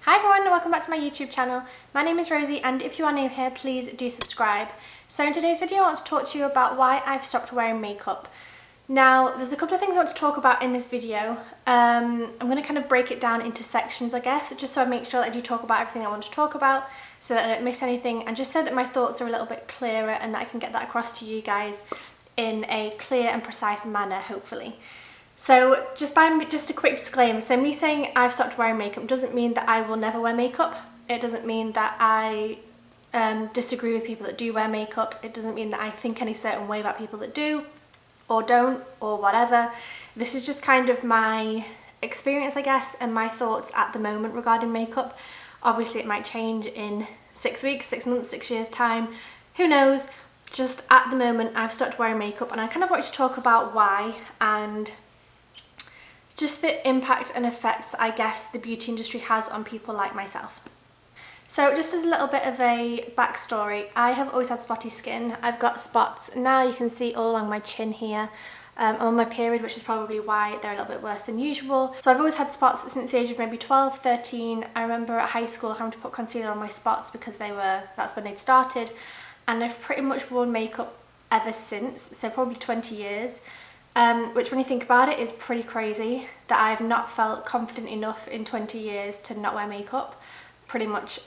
Hi everyone, welcome back to my YouTube channel. My name is Rosie, and if you are new here, please do subscribe. So in today's video, I want to talk to you about why I've stopped wearing makeup. Now, there's a couple of things I want to talk about in this video. I'm going to kind of break it down into sections, I guess, just so I make sure that I do talk about everything I want to talk about, so that I don't miss anything, and just so that my thoughts are a little bit clearer and that I can get that across to you guys in a clear and precise manner, hopefully. So just a quick disclaimer, so me saying I've stopped wearing makeup doesn't mean that I will never wear makeup. It doesn't mean that I disagree with people that do wear makeup. It doesn't mean that I think any certain way about people that do or don't or whatever. This is just kind of my experience, I guess, and my thoughts at the moment regarding makeup. Obviously it might change in 6 weeks, 6 months, 6 years time, who knows. Just at the moment I've stopped wearing makeup, and I kind of want to talk about why and just the impact and effects, I guess, the beauty industry has on people like myself. So just as a little bit of a backstory, I have always had spotty skin. I've got spots now, you can see all along my chin here. I'm on my period, which is probably why they're a little bit worse than usual. So I've always had spots since the age of maybe 12, 13. I remember at high school having to put concealer on my spots because that's when they'd started. And I've pretty much worn makeup ever since, so probably 20 years. Which, when you think about it, is pretty crazy that I've not felt confident enough in 20 years to not wear makeup pretty much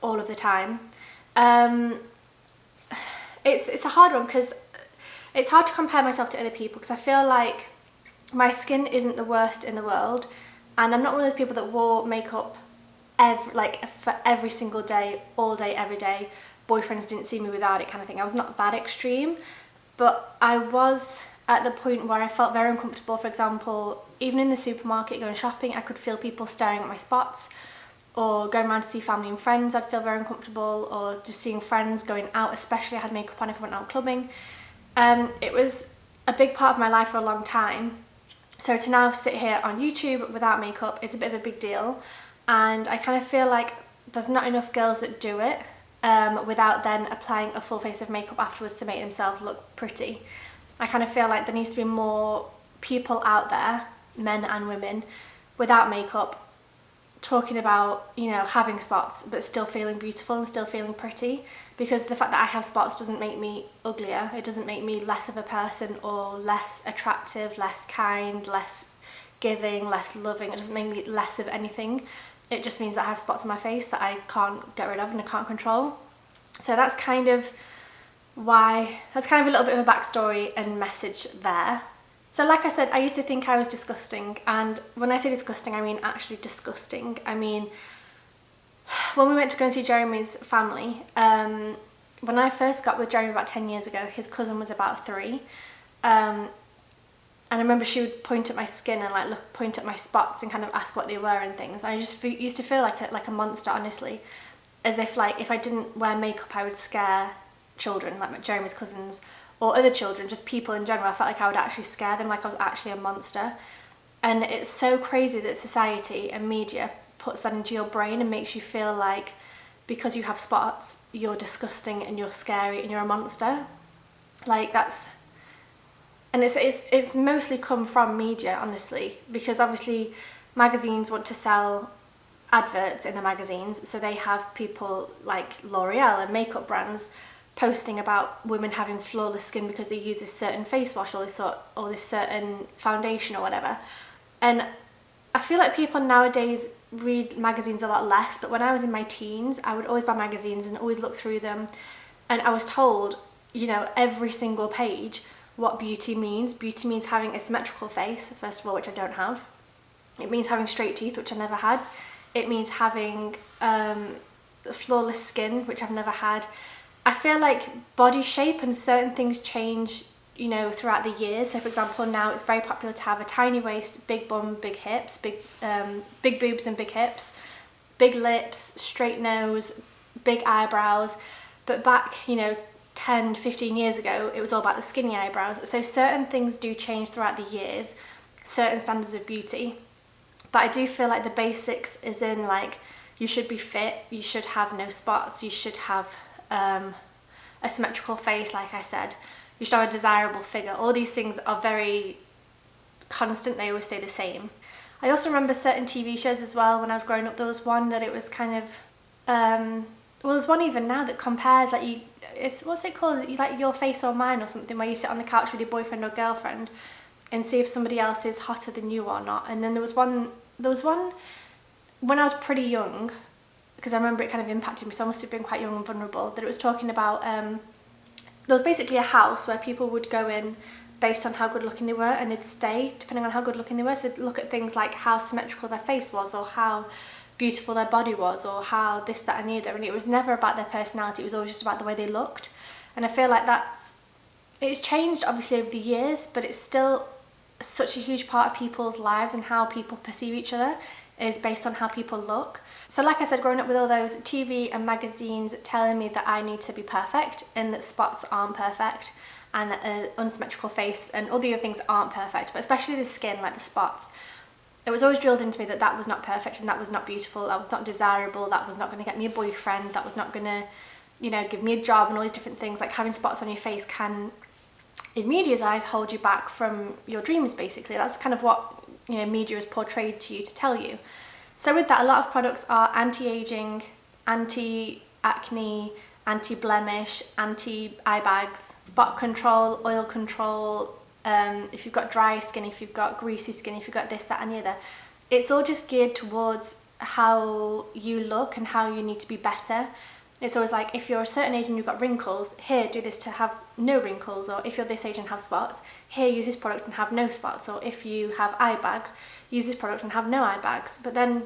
all of the time. It's a hard one because it's hard to compare myself to other people, because I feel like my skin isn't the worst in the world, and I'm not one of those people that wore makeup for every single day, all day, every day. Boyfriends didn't see me without it kind of thing. I was not that extreme, but I was at the point where I felt very uncomfortable. For example, even in the supermarket going shopping, I could feel people staring at my spots, or going around to see family and friends, I'd feel very uncomfortable, or just seeing friends going out, especially I had makeup on if I went out clubbing. It was a big part of my life for a long time, so to now sit here on YouTube without makeup is a bit of a big deal, and I kind of feel like there's not enough girls that do it without then applying a full face of makeup afterwards to make themselves look pretty. I kind of feel like there needs to be more people out there, men and women, without makeup, talking about, you know, having spots but still feeling beautiful and still feeling pretty, because the fact that I have spots doesn't make me uglier. It doesn't make me less of a person or less attractive, less kind, less giving, less loving. It doesn't make me less of anything. It just means that I have spots on my face that I can't get rid of and I can't control. So that's kind of a little bit of a backstory and message there. So like I said, I used to think I was disgusting, and when I say disgusting, I mean actually disgusting. I mean, when we went to go and see Jeremy's family, when I first got with Jeremy about 10 years ago, his cousin was about 3, and I remember she would point at my skin and point at my spots and kind of ask what they were and things. I just used to feel like a monster, honestly, as if if I didn't wear makeup I would scare children, like Jeremy's cousins, or other children, just people in general. I felt like I would actually scare them, like I was actually a monster. And it's so crazy that society and media puts that into your brain and makes you feel like because you have spots, you're disgusting and you're scary and you're a monster. And it's mostly come from media, honestly, because obviously magazines want to sell adverts in the magazines, so they have people like L'Oreal and makeup brands posting about women having flawless skin because they use this certain face wash or this certain foundation or whatever. And I feel like people nowadays read magazines a lot less, but when I was in my teens, I would always buy magazines and always look through them, and I was told, you know, every single page what beauty means. Beauty means having a symmetrical face, first of all, which I don't have. It means having straight teeth, which I never had. It means having flawless skin, which I've never had. I feel like body shape and certain things change, you know, throughout the years. So for example, now it's very popular to have a tiny waist, big bum, big hips, big boobs and big hips, big lips, straight nose, big eyebrows. But back, you know, 10, 15 years ago, it was all about the skinny eyebrows. So certain things do change throughout the years, certain standards of beauty. But I do feel like the basics is in, you should be fit, you should have no spots, you should have a symmetrical face, like I said, you should have a desirable figure. All these things are very constant, they always stay the same. I also remember certain TV shows as well when I was growing up. There was one that it was kind of, well, there's one even now that compares, like, what's it called? You like Your Face or Mine or something, where you sit on the couch with your boyfriend or girlfriend and see if somebody else is hotter than you or not. And then there was one when I was pretty young, because I remember it kind of impacted me, so I must have been quite young and vulnerable, that it was talking about, there was basically a house where people would go in based on how good looking they were, and they'd stay depending on how good looking they were. So they'd look at things like how symmetrical their face was, or how beautiful their body was, or how this, that and the other, and it was never about their personality, it was always just about the way they looked. And I feel like it's changed obviously over the years, but it's still such a huge part of people's lives, and how people perceive each other is based on how people look. So like I said, growing up with all those TV and magazines telling me that I need to be perfect, and that spots aren't perfect, and that an unsymmetrical face and all the other things aren't perfect, but especially the skin, like the spots, it was always drilled into me that that was not perfect, and that was not beautiful, that was not desirable, that was not going to get me a boyfriend, that was not going to, you know, give me a job, and all these different things. Like, having spots on your face can, in media's eyes, hold you back from your dreams, basically. That's kind of what, you know, media is portrayed to you to tell you. So with that, a lot of products are anti-aging, anti-acne, anti-blemish, anti-eye bags, spot control, oil control, if you've got dry skin, if you've got greasy skin, if you've got this, that and the other. It's all just geared towards how you look and how you need to be better. It's always like, if you're a certain age and you've got wrinkles, here, do this to have no wrinkles. Or if you're this age and have spots, here, use this product and have no spots. Or if you have eye bags, use this product and have no eye bags. But then,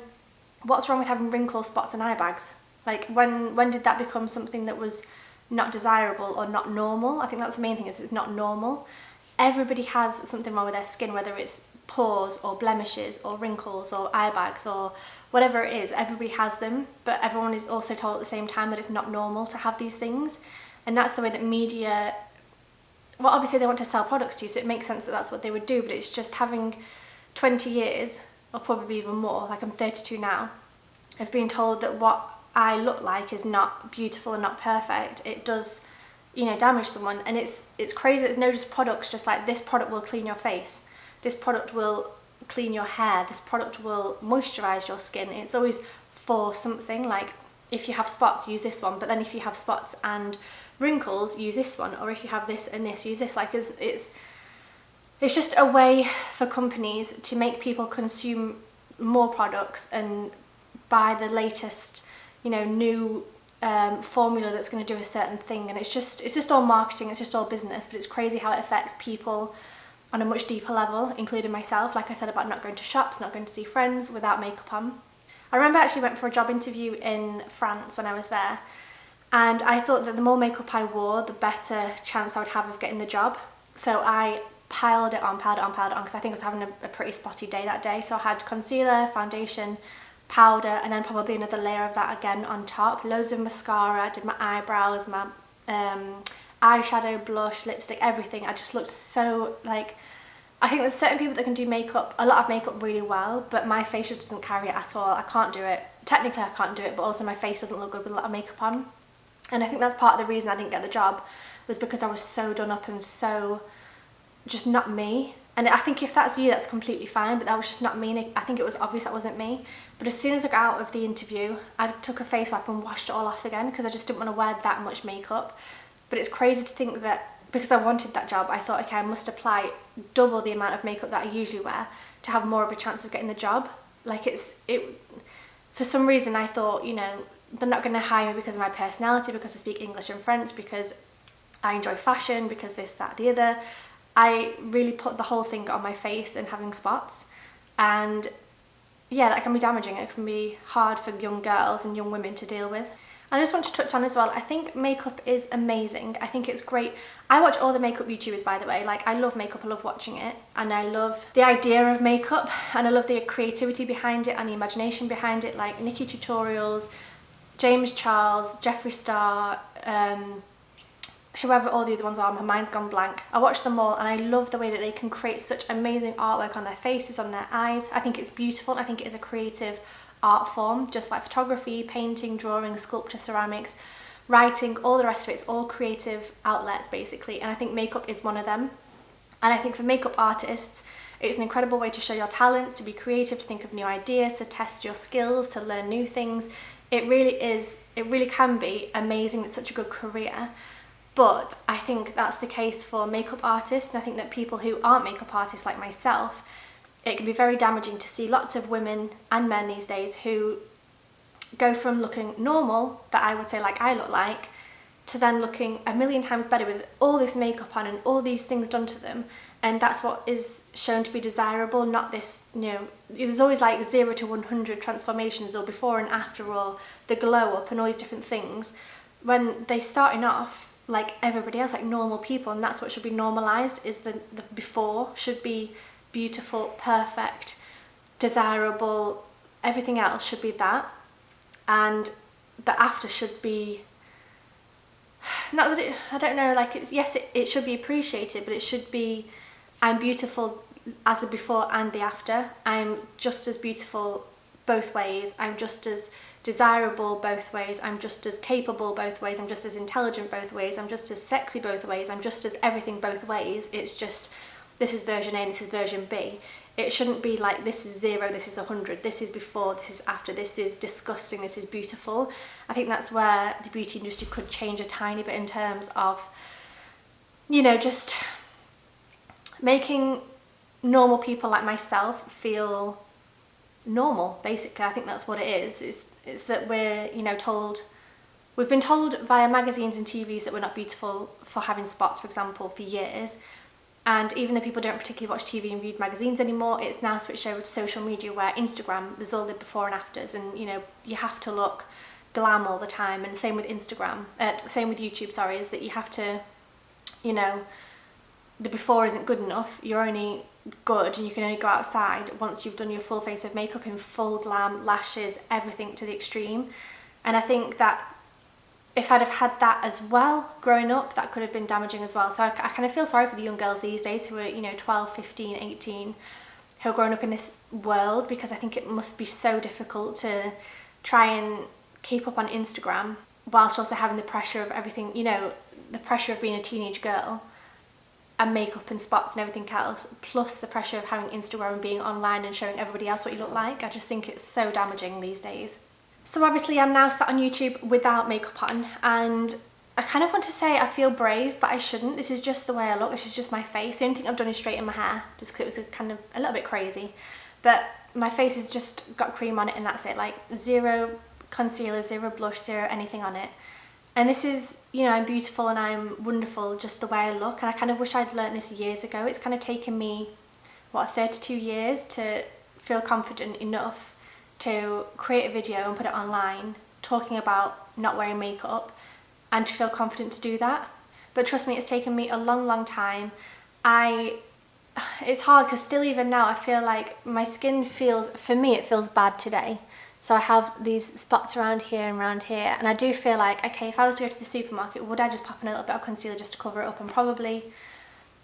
what's wrong with having wrinkles, spots and eye bags? Like, when did that become something that was not desirable or not normal? I think that's the main thing, is it's not normal. Everybody has something wrong with their skin, whether it's pores or blemishes or wrinkles or eye bags or whatever it is. Everybody has them, but everyone is also told at the same time that it's not normal to have these things. And that's the way that media, well, obviously they want to sell products to you, so it makes sense that that's what they would do, but it's just having 20 years, or probably even more, like I'm 32 now, of being told that what I look like is not beautiful and not perfect. It does, you know, damage someone. And it's crazy. There's no just products, just like, this product will clean your face, this product will clean your hair, this product will moisturize your skin. It's always for something. Like, if you have spots, use this one, but then if you have spots and wrinkles, use this one, or if you have this and this, use this. Like, it's just a way for companies to make people consume more products and buy the latest, you know, new formula that's going to do a certain thing. And it's just all marketing, it's just all business. But it's crazy how it affects people on a much deeper level, including myself. Like I said about not going to shops, not going to see friends without makeup on. I remember I actually went for a job interview in France when I was there, and I thought that the more makeup I wore, the better chance I would have of getting the job. So I piled it on, because I think I was having a pretty spotty day that day. So I had concealer, foundation, powder, and then probably another layer of that again on top. Loads of mascara, did my eyebrows, my eyeshadow, blush, lipstick, everything. I just looked so, like, I think there's certain people that can do makeup, a lot of makeup really well, but my face just doesn't carry it at all. I can't do it. Technically I can't do it, but also my face doesn't look good with a lot of makeup on. And I think that's part of the reason I didn't get the job, was because I was so done up and so just not me. And I think if that's you, that's completely fine, but that was just not me. I think it was obvious that wasn't me. But as soon as I got out of the interview, I took a face wipe and washed it all off again, because I just didn't want to wear that much makeup. But it's crazy to think that because I wanted that job, I thought, okay, I must apply double the amount of makeup that I usually wear to have more of a chance of getting the job. Like, for some reason I thought, you know, they're not going to hire me because of my personality, because I speak English and French, because I enjoy fashion, because this, that, the other. I really put the whole thing on my face and having spots. And yeah, that can be damaging. It can be hard for young girls and young women to deal with. I just want to touch on as well, I think makeup is amazing. I think it's great. I watch all the makeup YouTubers, by the way. Like, I love makeup, I love watching it, and I love the idea of makeup, and I love the creativity behind it and the imagination behind it, like Nikki Tutorials, James Charles, Jeffree Star, whoever all the other ones are, my mind's gone blank. I watch them all and I love the way that they can create such amazing artwork on their faces, on their eyes. I think it's beautiful. I think it is a creative art form, just like photography, painting, drawing, sculpture, ceramics, writing, all the rest of it. It's all creative outlets basically, and I think makeup is one of them. And I think for makeup artists, It's an incredible way to show your talents, to be creative, to think of new ideas, to test your skills, to learn new things. It really can be amazing. It's such a good career. But I think that's the case for makeup artists, and I think that people who aren't makeup artists like myself, it can be very damaging to see lots of women and men these days who go from looking normal, that I would say like I look like, to then looking a million times better with all this makeup on and all these things done to them. And that's what is shown to be desirable, not this, there's always like 0 to 100 transformations, or before and after, or the glow up and all these different things, when they're starting off like everybody else, like normal people. And that's what should be normalized, is the before should be beautiful, perfect, desirable, everything else should be that. And the after should be, not that it, I don't know, like it's, yes, it should be appreciated, but it should be, I'm beautiful as the before and the after. I'm just as beautiful both ways. I'm just as desirable both ways. I'm just as capable both ways. I'm just as intelligent both ways. I'm just as sexy both ways. I'm just as everything both ways. It's just, this is version A and this is version B. It shouldn't be like, this is 0, this is 100, this is before, this is after, this is disgusting, this is beautiful. I think that's where the beauty industry could change a tiny bit in terms of, just making normal people like myself feel normal, basically. I think that's what it is. It's that we're, we've been told via magazines and TVs that we're not beautiful for having spots, for example, for years. And even though people don't particularly watch TV and read magazines anymore, it's now switched over to social media, where Instagram, there's all the before and afters, and you have to look glam all the time. And same with Instagram, same with YouTube, sorry, is that you have to, the before isn't good enough. You're only good, and you can only go outside once you've done your full face of makeup in full glam, lashes, everything to the extreme. And I think that if I'd have had that as well growing up, that could have been damaging as well. So I kind of feel sorry for the young girls these days who are 12, 15, 18, who are growing up in this world, because I think it must be so difficult to try and keep up on Instagram whilst also having the pressure of everything, the pressure of being a teenage girl and makeup and spots and everything else, plus the pressure of having Instagram and being online and showing everybody else what you look like. I just think it's so damaging these days. So obviously I'm now sat on YouTube without makeup on, and I kind of want to say I feel brave, but I shouldn't. This is just the way I look. This is just my face. The only thing I've done is straighten my hair, just because it was kind of a little bit crazy. But my face has just got cream on it, and that's it. Like 0 concealer, 0 blush, 0 anything on it. And this is, I'm beautiful and I'm wonderful just the way I look. And I kind of wish I'd learned this years ago. It's kind of taken me, 32 years to feel confident enough to create a video and put it online talking about not wearing makeup, and to feel confident to do that. But trust me, it's taken me a long, long time. It's hard, because still even now I feel like my skin feels, for me it feels bad today. So I have these spots around here and around here, and I do feel like, okay, if I was to go to the supermarket, would I just pop in a little bit of concealer just to cover it up? And probably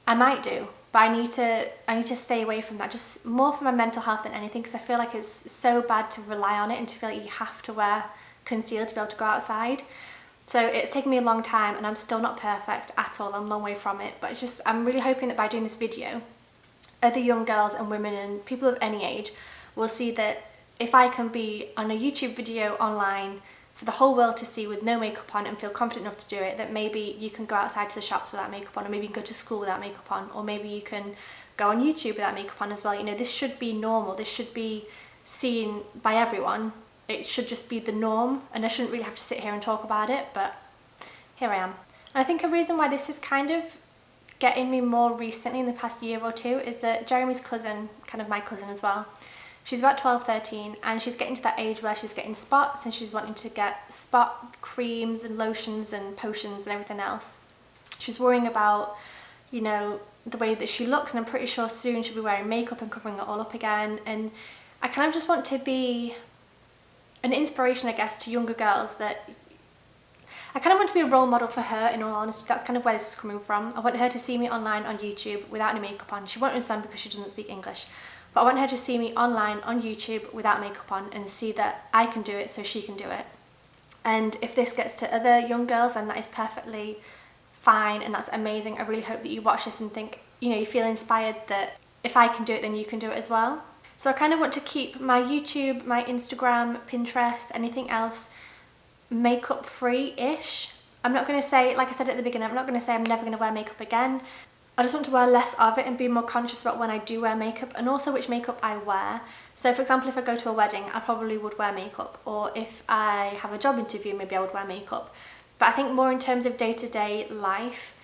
I might do. But I need to stay away from that, just more for my mental health than anything, because I feel like it's so bad to rely on it and to feel like you have to wear concealer to be able to go outside. So it's taken me a long time, and I'm still not perfect at all. I'm a long way from it, but it's just, I'm really hoping that by doing this video, other young girls and women and people of any age will see that if I can be on a YouTube video online for the whole world to see with no makeup on and feel confident enough to do it, that maybe you can go outside to the shops without makeup on, or maybe you can go to school without makeup on, or maybe you can go on YouTube without makeup on as well. This should be normal. This should be seen by everyone. It should just be the norm, and I shouldn't really have to sit here and talk about it, but here I am. And I think a reason why this is kind of getting me more recently in the past year or two is that Jeremy's cousin, kind of my cousin as well, she's about 12, 13, and she's getting to that age where she's getting spots, and she's wanting to get spot creams and lotions and potions and everything else. She's worrying about, the way that she looks, and I'm pretty sure soon she'll be wearing makeup and covering it all up again. And I kind of just want to be an inspiration, I guess, to younger girls, that I kind of want to be a role model for her, in all honesty. That's kind of where this is coming from. I want her to see me online on YouTube without any makeup on. She won't understand because she doesn't speak English. But I want her to see me online on YouTube without makeup on and see that I can do it, so she can do it. And if this gets to other young girls, then that is perfectly fine, and that's amazing. I really hope that you watch this and think, you feel inspired that if I can do it, then you can do it as well. So I kind of want to keep my YouTube, my Instagram, Pinterest, anything else makeup free-ish. I'm not going to say, like I said at the beginning, I'm not going to say I'm never going to wear makeup again. I just want to wear less of it and be more conscious about when I do wear makeup, and also which makeup I wear. So for example, if I go to a wedding, I probably would wear makeup, or if I have a job interview, maybe I would wear makeup. But I think more in terms of day-to-day life,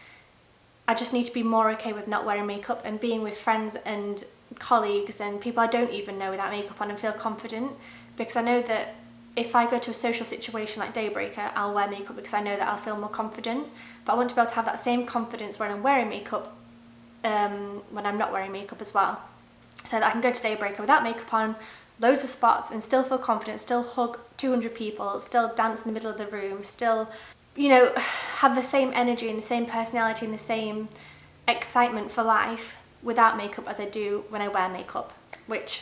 I just need to be more okay with not wearing makeup and being with friends and colleagues and people I don't even know without makeup on and feel confident, because I know that if I go to a social situation like Daybreaker, I'll wear makeup because I know that I'll feel more confident. But I want to be able to have that same confidence when I'm wearing makeup, when I'm not wearing makeup as well. So that I can go to Daybreaker without makeup on, loads of spots, and still feel confident, still hug 200 people, still dance in the middle of the room, still, you know, have the same energy and the same personality and the same excitement for life without makeup as I do when I wear makeup, which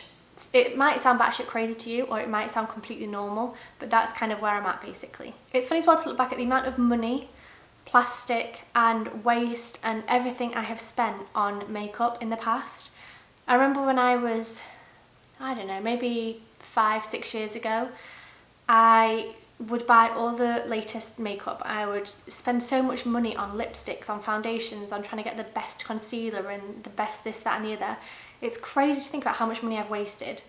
it might sound batshit crazy to you, or it might sound completely normal, but that's kind of where I'm at basically. It's funny as well to look back at the amount of money, plastic and waste and everything I have spent on makeup in the past. I remember when I was, I don't know, maybe 5-6 years ago, I would buy all the latest makeup. I would spend so much money on lipsticks, on foundations, on trying to get the best concealer and the best this, that and the other. It's crazy to think about how much money I've wasted,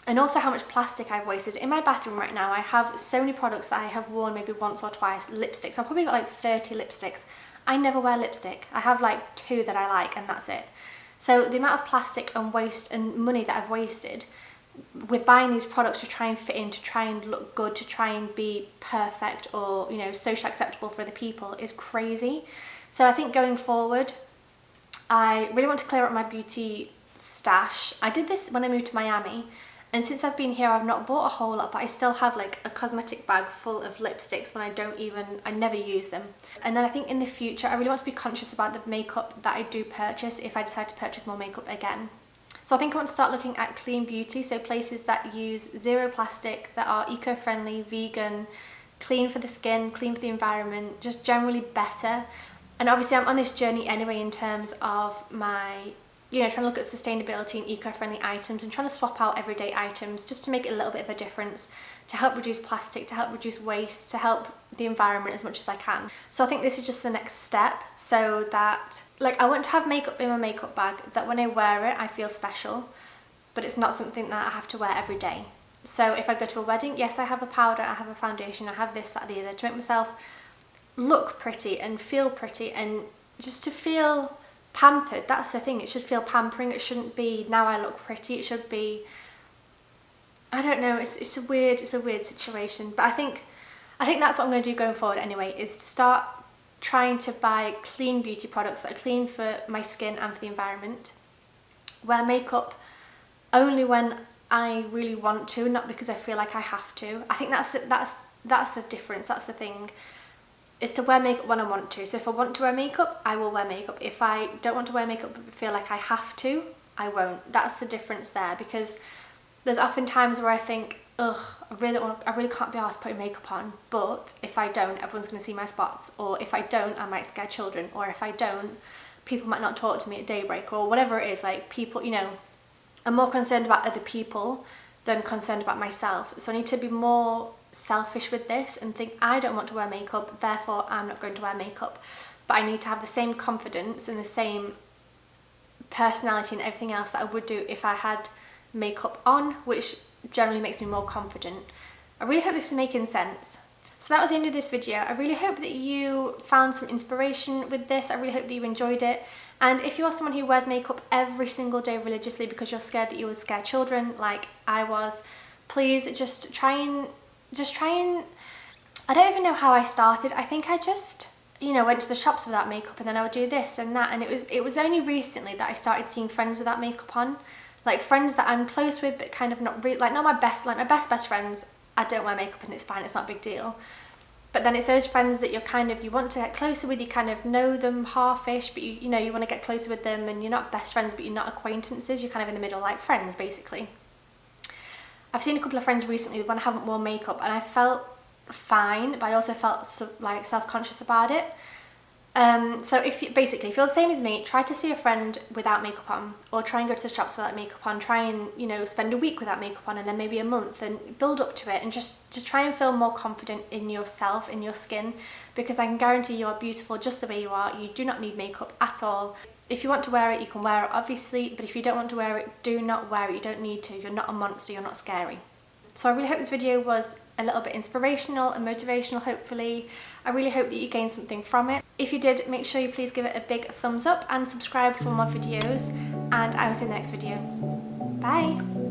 and also how much plastic I've wasted. In my bathroom right now, I have so many products that I have worn maybe once or twice. Lipsticks, I've probably got like 30 lipsticks. I never wear lipstick. I have like 2 that I like and that's it. So the amount of plastic and waste and money that I've wasted with buying these products to try and fit in, to try and look good, to try and be perfect or, you know, socially acceptable for other people is crazy. So I think going forward, I really want to clear up my beauty stash. I did this when I moved to Miami, and since I've been here I've not bought a whole lot, but I still have like a cosmetic bag full of lipsticks when I never use them. And then I think in the future I really want to be conscious about the makeup that I do purchase if I decide to purchase more makeup again. So I think I want to start looking at clean beauty, so places that use zero plastic, that are eco-friendly, vegan, clean for the skin, clean for the environment, just generally better. And obviously I'm on this journey anyway in terms of my, you know, trying to look at sustainability and eco-friendly items and trying to swap out everyday items just to make it a little bit of a difference, to help reduce plastic, to help reduce waste, to help the environment as much as I can. So I think this is just the next step, so that, like, I want to have makeup in my makeup bag that when I wear it I feel special, but it's not something that I have to wear every day. So if I go to a wedding, yes, I have a powder, I have a foundation, I have this, that, the other, to make myself look pretty and feel pretty and just to feel pampered. That's the thing, it should feel pampering. It shouldn't be now I look pretty. It should be, I don't know, it's a weird situation. But I think that's what I'm going to do going forward anyway, is to start trying to buy clean beauty products that are clean for my skin and for the environment. Wear makeup only when I really want to, not because I feel like I have to. I think that's the difference. That's the thing, is to wear makeup when I want to. So if I want to wear makeup, I will wear makeup. If I don't want to wear makeup but feel like I have to, I won't. That's the difference there, because there's often times where I think, ugh, I really can't be arsed putting makeup on, but if I don't, everyone's going to see my spots, or if I don't, I might scare children, or if I don't, people might not talk to me at Daybreak, or whatever it is. Like, people, you know, I'm more concerned about other people than concerned about myself. So I need to be more selfish with this and think, I don't want to wear makeup, therefore I'm not going to wear makeup. But I need to have the same confidence and the same personality and everything else that I would do if I had makeup on, which generally makes me more confident. I really hope this is making sense. So that was the end of this video. I really hope that you found some inspiration with this. I really hope that you enjoyed it. And if you are someone who wears makeup every single day religiously because you're scared that you will scare children like I was, please just try and I don't even know how I started. I think I just, you know, went to the shops without makeup, and then I would do this and that, and it was only recently that I started seeing friends without makeup on, like friends that I'm close with but kind of not really, like not my best, like my best friends, I don't wear makeup and it's fine, it's not a big deal. But then it's those friends that you're kind of, you want to get closer with, you kind of know them half-ish, but you know, you want to get closer with them, and you're not best friends but you're not acquaintances, you're kind of in the middle, like friends basically. I've seen a couple of friends recently when I haven't worn makeup and I felt fine, but I also felt like self-conscious about it. So if you're the same as me, try to see a friend without makeup on, or try and go to the shops without makeup on. Try and, you know, spend a week without makeup on, and then maybe a month, and build up to it, and just try and feel more confident in yourself, in your skin, because I can guarantee you are beautiful just the way you are. You do not need makeup at all. If you want to wear it, you can wear it, obviously, but if you don't want to wear it, do not wear it. You don't need to. You're not a monster, you're not scary. So I really hope this video was a little bit inspirational and motivational, hopefully. I really hope that you gained something from it. If you did, make sure you please give it a big thumbs up and subscribe for more videos, and I will see you in the next video. Bye!